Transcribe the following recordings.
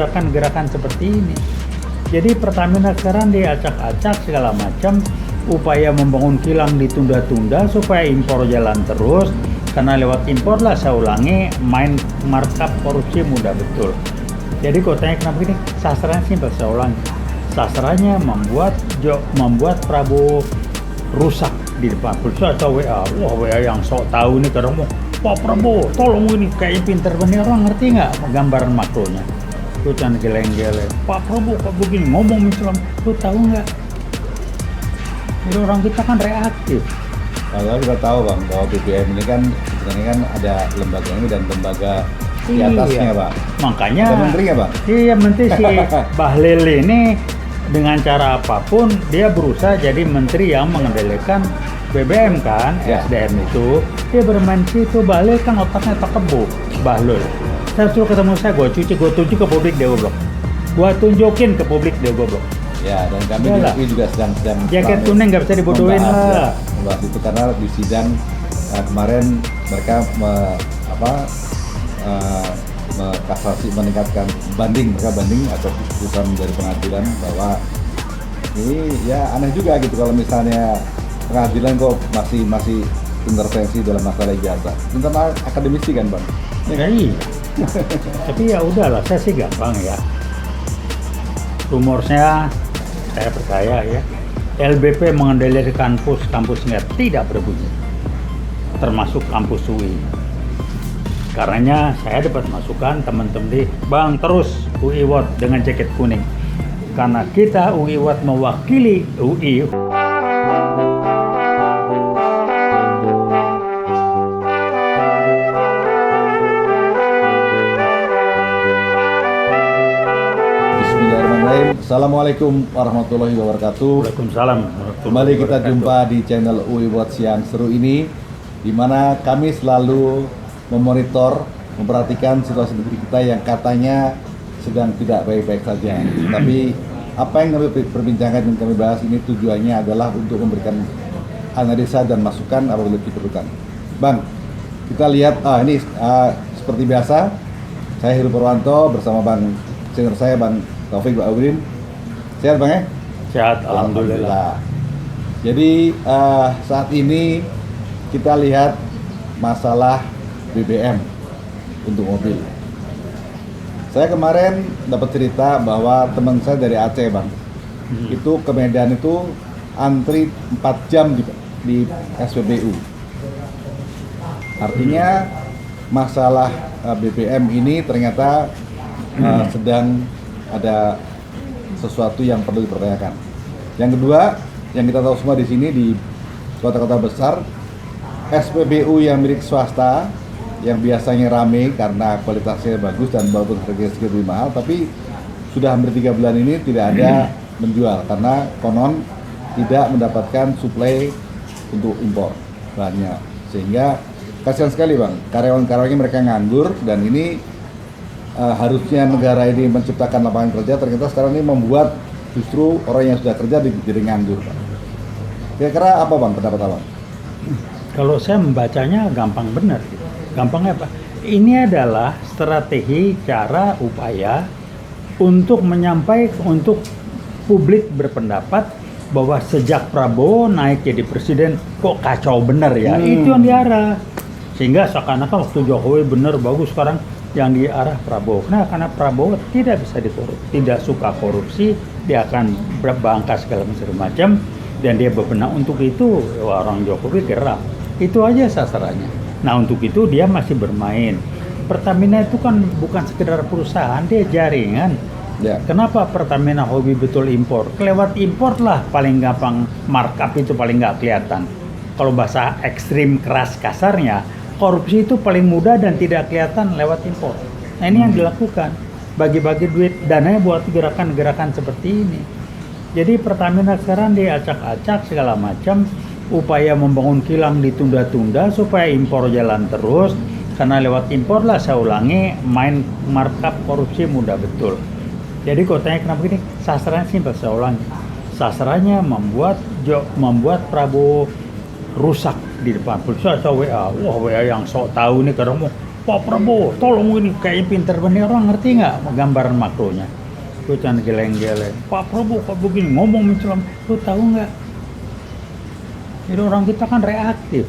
gerakan-gerakan seperti ini. Jadi Pertamina sekarang diacak-acak segala macam, upaya membangun kilang ditunda-tunda supaya impor jalan terus, karena lewat impor lah, saya ulangi, main markup korupsi mudah betul. Jadi kok tanya kenapa gini, sasarannya simpel, saya ulangi, sasarannya membuat Prabowo rusak di depan pulsa atau WA. Wah, WA yang sok tahu nih kadang mau, Pak Prabowo tolong ini, kayak pinter bener, orang ngerti nggak gambaran makronya? Lu jangan geleng-geleng, Pak Prabowo kok begini, ngomong Islam, lu tahu nggak? Jadi orang kita kan reaktif. Kalau kita tahu Bang, bahwa BBM ini kan sebenarnya kan ada lembaga ini dan lembaga di atasnya Pak. Makanya ada menteri nggak Bang? Iya, menteri si Bahlil ini dengan cara apapun dia berusaha jadi menteri yang mengendalikan BBM kan, ya. SDM itu. Dia bermain situ, Bahlil kan otaknya tak kebo, Bahlil. Saya suruh ketemu saya, gue tunjuk ke publik dia goblok. Gue tunjukin ke publik dia goblok. Ya, dan kami juga sedang jaket kuning nggak bisa dibodohin lah. Membahas itu karena di sidang kemarin mereka meningkatkan banding atau putusan dari pengadilan bahwa ini ya aneh juga gitu kalau misalnya pengadilan kok masih intervensi dalam masalah ijazah. Internal akademisi kan Bang? Ya, iya. Tapi ya udahlah, saya sih gampang ya. Rumornya saya percaya ya, LBP mengendalikan kampusnya tidak berbunyi, termasuk kampus UI. Karenanya saya dapat masukan teman-teman di Bang terus UI Watt dengan jaket kuning, karena kita UI Watt mewakili UI. Assalamualaikum warahmatullahi wabarakatuh. Waalaikumsalam. Kembali kita jumpa di channel UI Watch yang seru ini, di mana kami selalu memonitor, memperhatikan situasi negeri kita yang katanya sedang tidak baik-baik saja. Tapi apa yang kami perbincangkan dan kami bahas ini tujuannya adalah untuk memberikan analisa dan masukan apabila diperlukan. Bang, kita lihat ini seperti biasa, saya Heru Purwanto bersama Bang senior saya Bang Taufik Ba'udin. Sehat Bang ya? Sehat, alhamdulillah. Jadi saat ini kita lihat masalah BBM untuk mobil. Saya kemarin dapat cerita bahwa teman saya dari Aceh Bang, itu ke Medan itu antri 4 jam di SPBU. Artinya masalah BBM ini ternyata sedang ada sesuatu yang perlu dipertanyakan. Yang kedua, yang kita tahu semua di sini di kota-kota besar, SPBU yang milik swasta yang biasanya rame karena kualitasnya bagus dan walaupun harganya sedikit lebih mahal, tapi sudah hampir 3 bulan ini tidak ada menjual karena konon tidak mendapatkan suplai untuk impor bahannya, sehingga kasihan sekali Bang, karyawan-karyawannya mereka nganggur dan ini harusnya negara ini menciptakan lapangan kerja, ternyata sekarang ini membuat justru orang yang sudah kerja jadi nganggur. Kira-kira apa Bang pendapat Abang? Kalau saya membacanya gampang benar. Gampangnya apa? Ini adalah strategi, cara, upaya untuk untuk publik berpendapat bahwa sejak Prabowo naik jadi presiden kok kacau bener ya. Itu yang diarah. Sehingga seakan-akan waktu Jokowi bener bagus, sekarang yang diarah Prabowo. Nah, karena Prabowo tidak bisa tidak suka korupsi, dia akan berbangkas segala macam, dan dia berbenah untuk itu. Orang Jokowi geram. Itu aja sasarannya. Nah, untuk itu dia masih bermain. Pertamina itu kan bukan sekedar perusahaan, dia jaringan. Ya. Kenapa Pertamina hobi betul impor? Kelewat impor lah paling gampang, markup itu paling nggak kelihatan. Kalau bahasa ekstrim keras kasarnya, korupsi itu paling mudah dan tidak kelihatan lewat impor. Nah, ini yang dilakukan, bagi-bagi duit, dananya buat gerakan-gerakan seperti ini. Jadi Pertamina sekarang diacak-acak segala macam, upaya membangun kilang ditunda-tunda supaya impor jalan terus, karena lewat impor lah, saya ulangi, main markup korupsi mudah betul. Jadi kok tanya kenapa gini, sasarannya simpel, saya ulangi, sasarannya membuat Prabowo rusak di depan pulsa atau WA. Wah, WA yang sok tahu nih kadang mau, Pak Prabowo, tolong ini kayaknya pinter bener, orang ngerti nggak gambaran makronya? Gue jangan geleng-geleng. Pak Prabowo kok begini ngomong mencelam, lu tahu nggak? Jadi orang kita kan reaktif.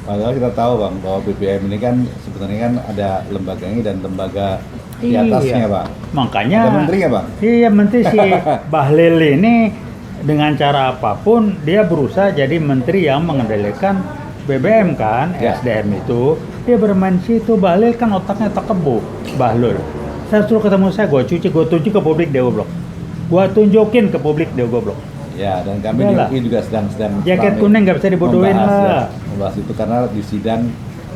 Padahal kita tahu Bang bahwa BBM ini kan sebenarnya kan ada lembaganya dan lembaga di atasnya Bang. Makanya Ada menterinya Bang. Iya, menteri si Bahlil ini dengan cara apapun dia berusaha jadi menteri yang mengendalikan BBM kan, Ya. SDM itu. Dia bermain situ, Bahlil kan otaknya tak kebo, Bahlil. Saya suruh ketemu saya, gue tunjuk ke publik dia goblok. Gue tunjukin ke publik dia goblok. Ya, dan kami di Udah lah. UI juga sedang Jaket ramai kuning nggak bisa dibodohin membahas, lah. membahas itu karena di sidang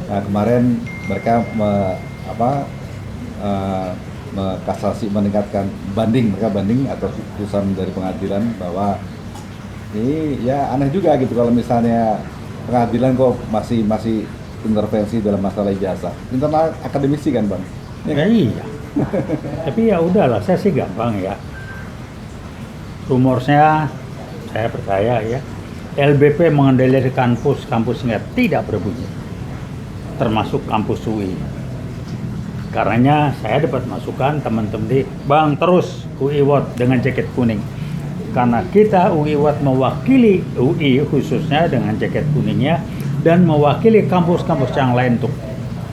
kemarin mereka kasasi meningkatkan mereka banding atas putusan dari pengadilan bahwa ini ya aneh juga gitu kalau misalnya pengadilan kok masih intervensi dalam masalah ijazah. Internal akademisi kan Bang. Ya, iya. Tapi ya udahlah, saya sih gampang ya. Rumorsnya saya percaya ya, LBP mengendalikan kampusnya tidak berbunyi, termasuk kampus UI. Karenanya saya dapat masukan teman-teman di Bang terus UI Watt dengan jaket kuning. Karena kita UI Watt mewakili UI khususnya dengan jaket kuningnya dan mewakili kampus-kampus yang lain untuk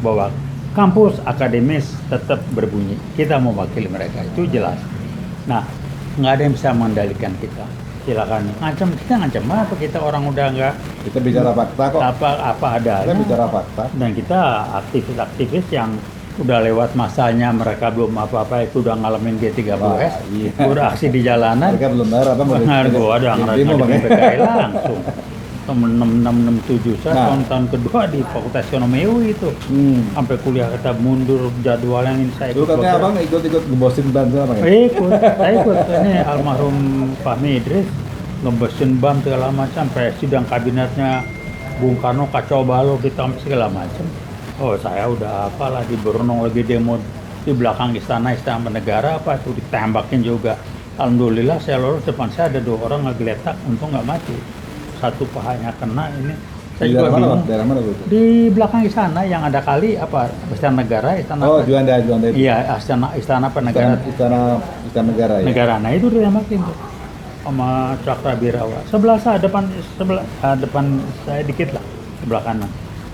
bahwa kampus akademis tetap berbunyi. Kita mewakili mereka, itu jelas. Nah, nggak ada yang bisa mengendalikan kita. Silakan ngancam, kita ngancam apa, kita orang udah nggak Kita bicara fakta kok. apa adanya. Kita bicara fakta. Dan kita aktivis-aktivis yang udah lewat masanya, mereka belum apa-apa itu udah ngalamin G30S, Wah, iya. udah aksi di jalanan. Mereka belum bayar apa Gua ada demo, Bang, ngadepin ya? PKI langsung. Tahun 6667 saya Nah. tahun kedua di Fakultas Ekonomi UI itu. Sampai kuliah kita mundur jadwalnya ini saya Dulu katanya Abang ikut ngebosin bantu apa ya? saya ikut ini almarhum Fahmi Idris ngebesin BAM segala macam, sampai sidang kabinetnya Bung Karno kacau balau kita segala macam. Oh, saya udah apalah di Brunei lagi demo di belakang istana negara apa itu ditembakin juga. Alhamdulillah saya lolos, depan saya ada 2 orang ngegeletak, untung nggak mati. Satu pahanya kena ini. Saya Di juga daerah mana, bingung. Bang? Daerah mana itu? Di belakang istana yang ada kali apa istana negara, istana Oh, apa? Juanda itu. Iya, istana apa negara Istana negara ya. negara. Nah itu ditembakin tuh sama Cakrabirawa. Sebelah saya depan saya dikit lah sebelah kanan.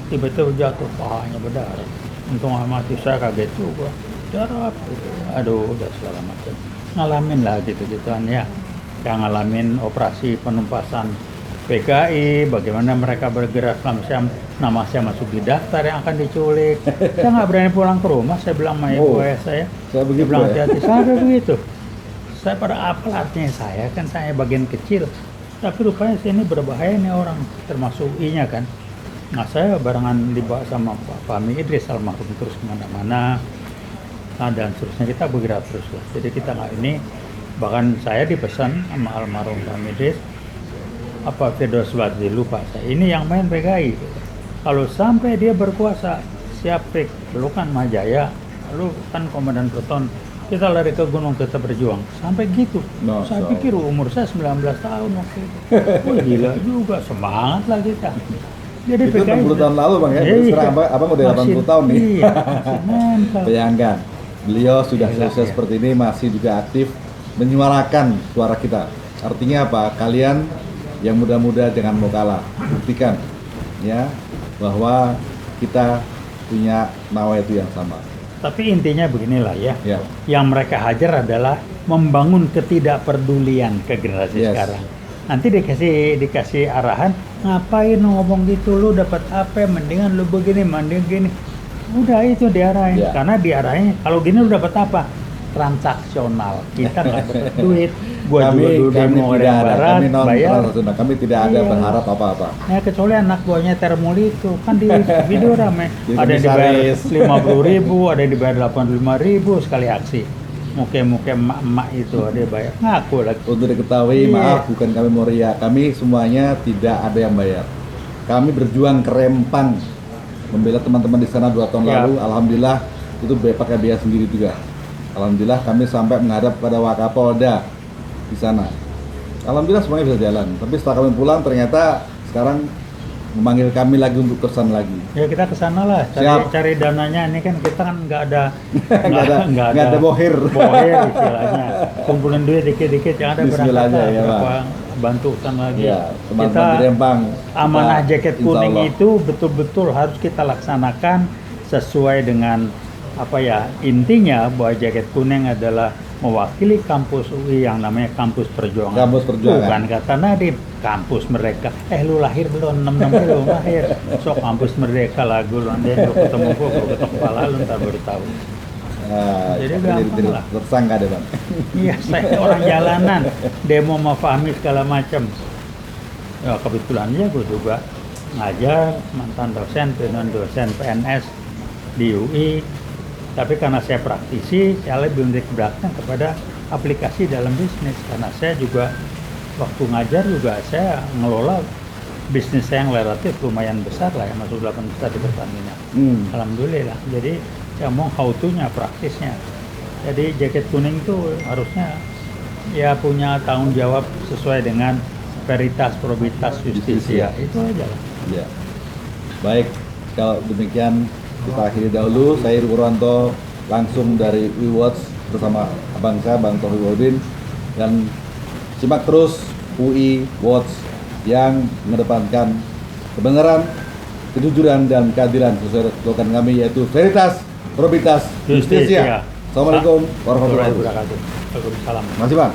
Tiba-tiba jatuh, pahanya berdarah. Untung mati, saya kaget juga. Darah gitu. Aduh, udah segala macam. Ngalamin lah gitu-gituan ya. Yang ngalamin operasi penumpasan PKI, bagaimana mereka bergerak nama saya masuk di daftar yang akan diculik. Saya nggak berani pulang ke rumah, saya bilang sama ibu ayah saya. Saya begitu Dia bilang ya? hati-hati, saya begitu. Saya pada apa artinya saya, kan saya bagian kecil. Tapi rupanya sini berbahaya nih orang, termasuk I-nya kan. Nah saya barengan dibawa sama Pak Fahmi Idris almarhum terus kemana-mana. Nah dan seterusnya kita bergerak terus lah. Jadi kita nggak ini, bahkan saya dipesan sama almarhum Fahmi Idris, apa Firdaus Badri lupa saya, ini yang main PKI. Kalau sampai dia berkuasa, siap Pik, lu kan Majaya, lu kan komandan peloton, kita lari ke gunung kita berjuang. Sampai gitu. No, Saya so. pikir umur saya 19 tahun waktu itu. Wah gila juga, semangat lah kita. Jadi Itu 60 tahun lalu Bang ya. Terus sekarang Abang udah 80 tahun nih. Iya, masih mental. Bayangkan, beliau sudah Gila, selesai ya. seperti ini masih juga aktif menyuarakan suara kita. Artinya apa? Kalian yang muda-muda jangan mau kalah. Buktikan ya bahwa kita punya nawaitu yang sama. Tapi intinya beginilah ya. Ya. Yang mereka hajar adalah membangun ketidakpedulian ke generasi Yes. sekarang. Nanti dikasih arahan, ngapain ngomong gitu, lu dapat apa, mendingan lu begini, mending gini. Udah itu diarahin. Ya. Karena diarahin, kalau gini lu dapat apa? Transaksional. Kita nggak dapat duit. Gua juga dulu demo tidak Irian ada, Barat, kami non bayar. transaksional, kami tidak ada Iya. berharap apa-apa. Ya kecuali anak buahnya Termuli itu kan di video ramai. Jadi Ada yang dibayar komisaris. 50.000, ada yang dibayar 85.000 sekali aksi. Muka-muka emak-emak itu ada yang bayar. Ngaku lagi. Untuk diketahui, Iya. maaf bukan kami mau riak, kami semuanya tidak ada yang bayar. Kami berjuang ke Rempang membela teman-teman di sana 2 tahun Ya. lalu. Alhamdulillah itu pakai biaya sendiri juga. Alhamdulillah kami sampai menghadap pada Wakapolda di sana. Alhamdulillah semuanya bisa jalan. Tapi setelah kami pulang ternyata sekarang memanggil kami lagi untuk kesan lagi. Ya kita ke sana lah, Siap. cari dananya. Ini kan kita kan nggak ada Nggak ada bohir. bohir istilahnya. Kumpulin duit dikit-dikit, yang ada Bismillah berangkat aja, ya, berapa Bang. bantu sana lagi. Ya, teman-teman Kita di Rempang. amanah kita, jaket insya kuning Allah. itu betul-betul harus kita laksanakan sesuai dengan apa ya, intinya bahwa jaket kuning adalah mewakili kampus UI yang namanya kampus perjuangan. Kampus perjuangan. Bukan kata Nadiem, kampus mereka. Lu lahir belum? 6 belum lahir. So kampus merdeka lah, gue nanti lu ketemu gue ketok kepala lu ntar baru tahu. Nah, Jadi aku gampang lah. tersangka deh Bang. Iya, saya orang jalanan, demo sama Fahmi segala macam. Ya kebetulan aja gue juga ngajar, mantan dosen, dosen PNS di UI. Tapi karena saya praktisi, saya lebih menitik beratkan kepada aplikasi dalam bisnis. Karena saya juga waktu ngajar juga saya ngelola bisnis saya yang relatif lumayan besar lah, yang masuk 8 besar di Pertamina. Alhamdulillah. Jadi saya mau how to-nya, praktisnya. Jadi jaket kuning itu harusnya ya punya tanggung jawab sesuai dengan veritas, probitas, justisia. Itu aja lah. Ya. Baik, kalau demikian kita akhiri dahulu. Saya Heru Purwanto langsung dari WeWatch bersama abang saya, Bang Taufik Wahyudin, dan simak terus UI Watch yang mengedepankan kebenaran, kejujuran, dan keadilan sesuai slogan kami, yaitu veritas, probitas, justisia. Assalamualaikum warahmatullahi wabarakatuh. Waalaikumsalam. Masih Bang.